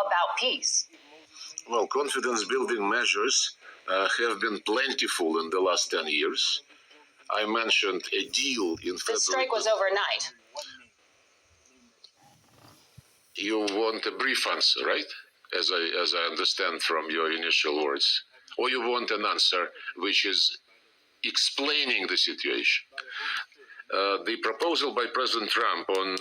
about peace? Well, confidence-building measures have been plentiful in the last 10 years. I mentioned a deal in February. The strike was overnight. You want a brief answer, right? As I understand from your initial words. Or you want an answer which is explaining the situation. The proposal by President Trump on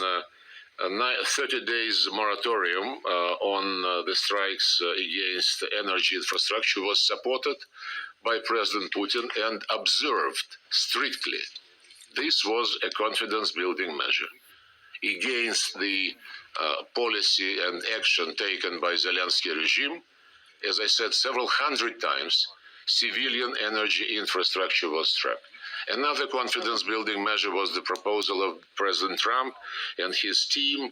30 days moratorium on the strikes against energy infrastructure was supported by President Putin and observed strictly. This was a confidence-building measure against the policy and action taken by Zelensky regime. As I said several hundred times, civilian energy infrastructure was trapped. Another confidence-building measure was the proposal of President Trump and his team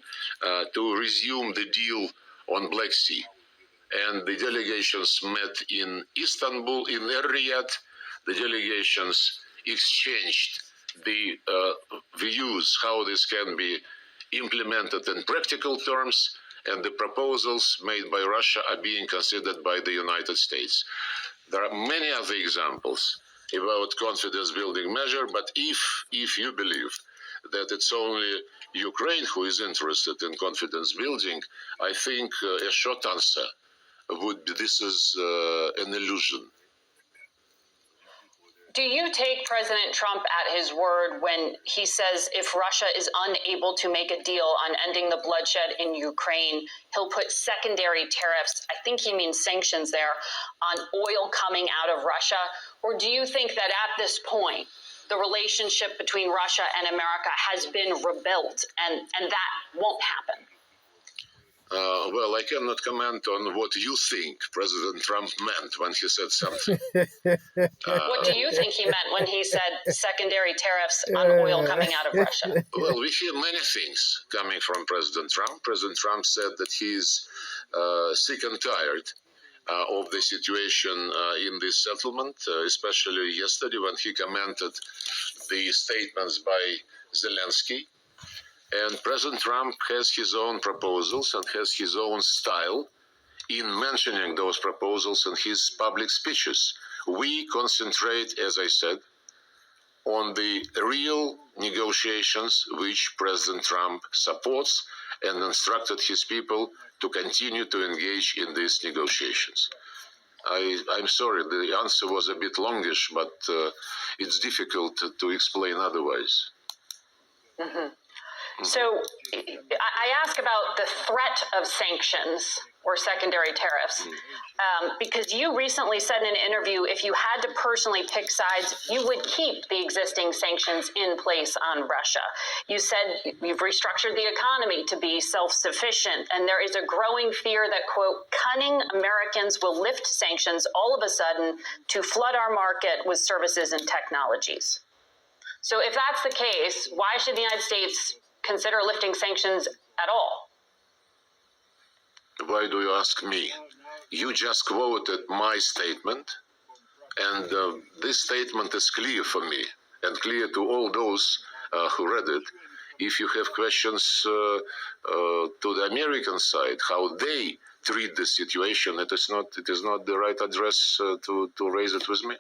to resume the deal on Black Sea. And the delegations met in Istanbul, in Riyadh. The delegations exchanged the views how this can be implemented in practical terms, and the proposals made by Russia are being considered by the United States. There are many other examples about confidence-building measure, but if you believe that it's only Ukraine who is interested in confidence-building, I think a short answer would be this is an illusion. Do you take President Trump at his word when he says if Russia is unable to make a deal on ending the bloodshed in Ukraine, he'll put secondary tariffs, I think he means sanctions there, on oil coming out of Russia? Or do you think that at this point, the relationship between Russia and America has been rebuilt and that won't happen? Well, I cannot comment on what you think President Trump meant when he said something. What do you think he meant when he said secondary tariffs on oil coming out of Russia? Well, we hear many things coming from President Trump. President Trump said that he's sick and tired of the situation in this settlement, especially yesterday when he commented the statements by Zelensky. And President Trump has his own proposals and has his own style in mentioning those proposals in his public speeches. We concentrate, as I said, on the real negotiations which President Trump supports and instructed his people to continue to engage in these negotiations. I'm sorry, the answer was a bit longish, but it's difficult to explain otherwise. Mm-hmm. So I ask about the threat of sanctions or secondary tariffs, because you recently said in an interview if you had to personally pick sides, you would keep the existing sanctions in place on Russia. You said you've restructured the economy to be self-sufficient, and there is a growing fear that, quote, cunning Americans will lift sanctions all of a sudden to flood our market with services and technologies. So if that's the case, why should the United States consider lifting sanctions at all? Why do you ask me? You just quoted my statement, and this statement is clear for me and clear to all those who read it. If you have questions to the American side, how they treat the situation, it is not the right address to raise it with me.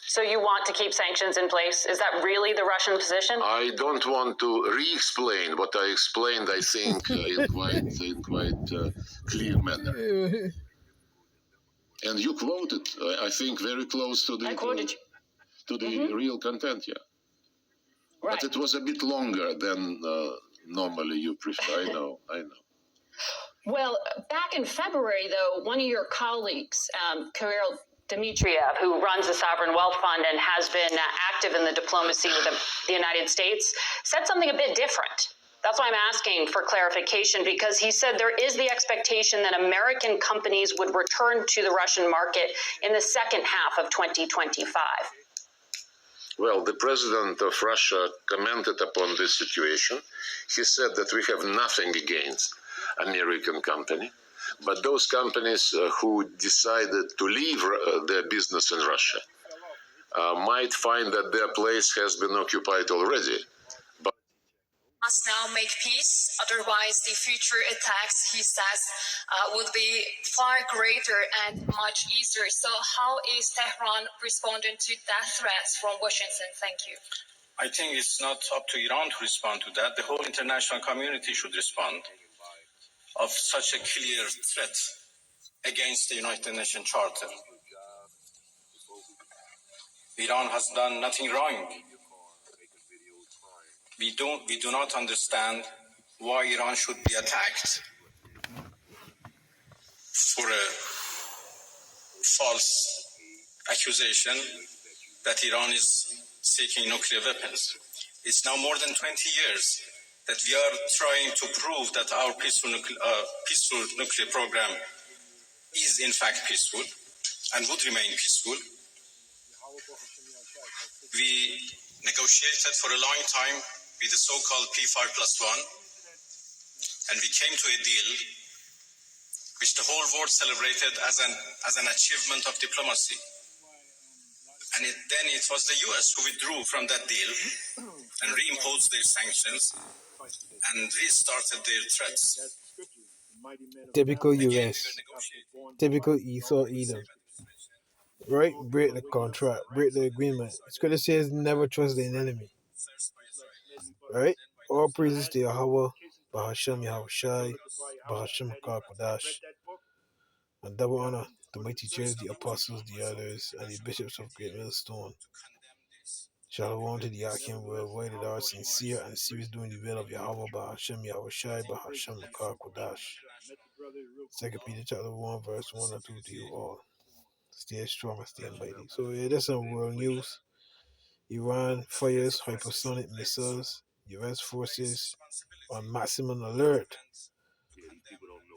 So you want to keep sanctions in place? Is that really the Russian position? I don't want to re-explain what I explained, I think, in quite clear manner. And you quoted, I think, very close to the, I quoted you. Real content, yeah. Right. But it was a bit longer than normally you prefer. I know. Well, back in February, though, one of your colleagues, Kirill Dmitriev, who runs the Sovereign Wealth Fund and has been active in the diplomacy with the United States, said something a bit different. That's why I'm asking for clarification, because he said there is the expectation that American companies would return to the Russian market in the second half of 2025. Well, the president of Russia commented upon this situation. He said that we have nothing against American company. But those companies who decided to leave their business in Russia might find that their place has been occupied already. But must now make peace, otherwise the future attacks, he says, would be far greater and much easier. So how is Tehran responding to that threats from Washington? Thank you. I think it's not up to Iran to respond to that. The whole international community should respond of such a clear threat against the United Nations Charter. Iran has done nothing wrong. We do not understand why Iran should be attacked for a false accusation that Iran is seeking nuclear weapons. It's now more than 20 years that we are trying to prove that our peaceful nuclear program is in fact peaceful and would remain peaceful. We negotiated for a long time with the so-called P5+1, and we came to a deal which the whole world celebrated as an achievement of diplomacy. And then it was the US who withdrew from that deal and reimposed their sanctions and restarted their threats. Typical US. Typical Esau Edom. Right? Break the contract. Break the agreement. Scripture says never trust an enemy. Right? All praises to Yahweh, Bahashem Yahushai, Bahashem Kodash. And double honor to mighty church, the apostles, the elders, and the bishops of Great Millstone. Shalom to the Akim worldwide that are sincere and serious doing the will of Yahweh, Bahashem Yahushai, Bahashem Kodash. 2 Peter chapter 1, verse 1 and 2 to you all. Stay strong and stay mighty. So yeah, that's some world news. Iran fires hypersonic missiles. US forces on maximum alert.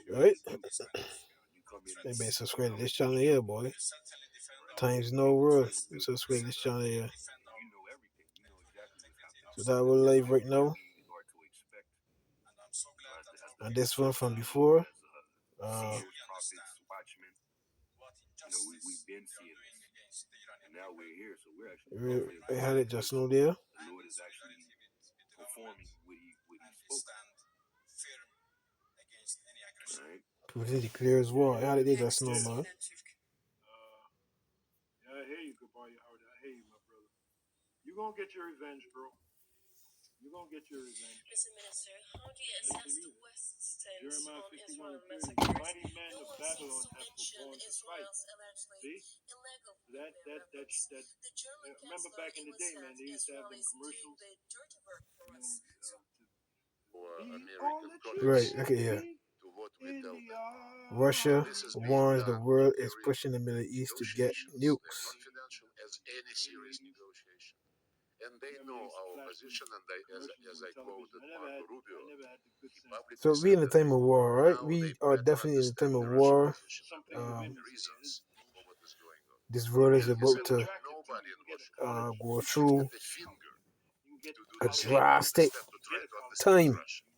Right? Hey man, subscribe to this channel here, boy. Times no world. Subscribe to this channel here. So that we're live right now. And this one from before. I had it just now there. Putin declares war. I had it there just now, man. I hear you, Kabari Howard. I hear you, my brother. You're going to get your revenge, bro. You're going to get your revenge. Mr. Minister, how do you assess the West's stance on Israel The massacres? mighty man No of one Babylon seems to has mention performed to fight. Israel's allegedly See? illegal That, nuclear weapons. The German remember chancellor back in the even day, said man, they used to have Israel them is doing commercials. the dirty work for us. Right, okay, yeah. Russia warns the world is pushing the Middle East to get nukes. As any serious negotiation. And they know our position, and as I quoted Marco Rubio, So we in the time of war, right? We are definitely in the time of war. Reasons for what is going on. This world is about to Nobody in Washington go through the finger to do a the same, drastic to try to understand time, Russia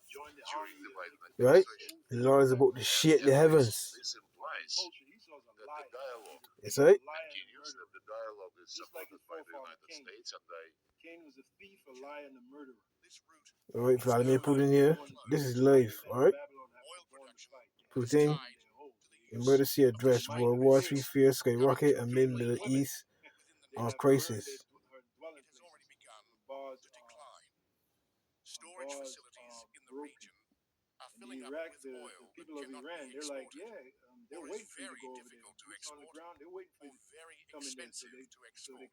during the Biden right? administration. The Lord is about to shake the heavens. This implies that the dialogue It's right. continues, that the dialogue is supported by the United States, and Cain was a thief, a liar, and a murderer. All right, Vladimir Putin here. This is live, all right? Putin, emergency address. World War III fears skyrocket amid Middle East crisis. Storage facilities in the region are filling up with oil that cannot be exported, or is very difficult to export, or very expensive to export.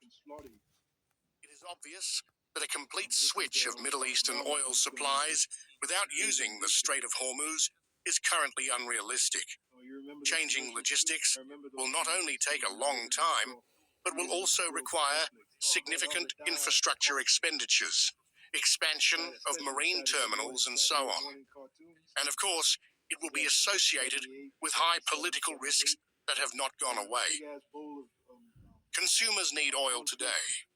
It is obvious that a complete switch of Middle Eastern oil supplies without using the Strait of Hormuz is currently unrealistic. Changing logistics will not only take a long time, but will also require significant infrastructure expenditures, expansion of marine terminals, and so on. And of course, it will be associated with high political risks that have not gone away. Consumers need oil today.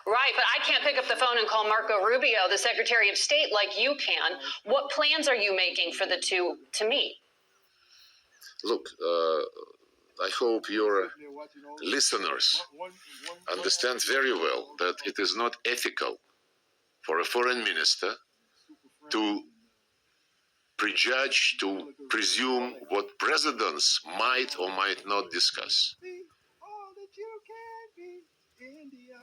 Right, but I can't pick up the phone and call Marco Rubio, the Secretary of State, like you can. What plans are you making for the two to meet? look, I hope your listeners understand very well that it is not ethical for a foreign minister to prejudge, to presume what presidents might or might not discuss. All that you can be, India.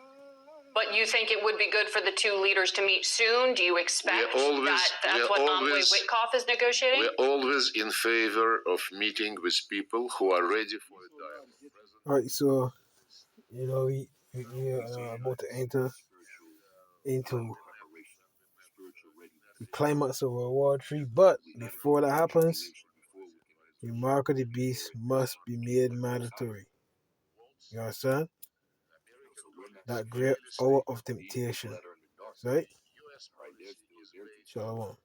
But you think it would be good for the two leaders to meet soon? Do you expect that's what Envoy Witkoff is negotiating? We're always in favor of meeting with people who are ready for a dialogue. All right, so we are about to enter into the climax of World War III, but before that happens, the mark of the beast must be made mandatory. You understand? That great hour of temptation, right? Shalom.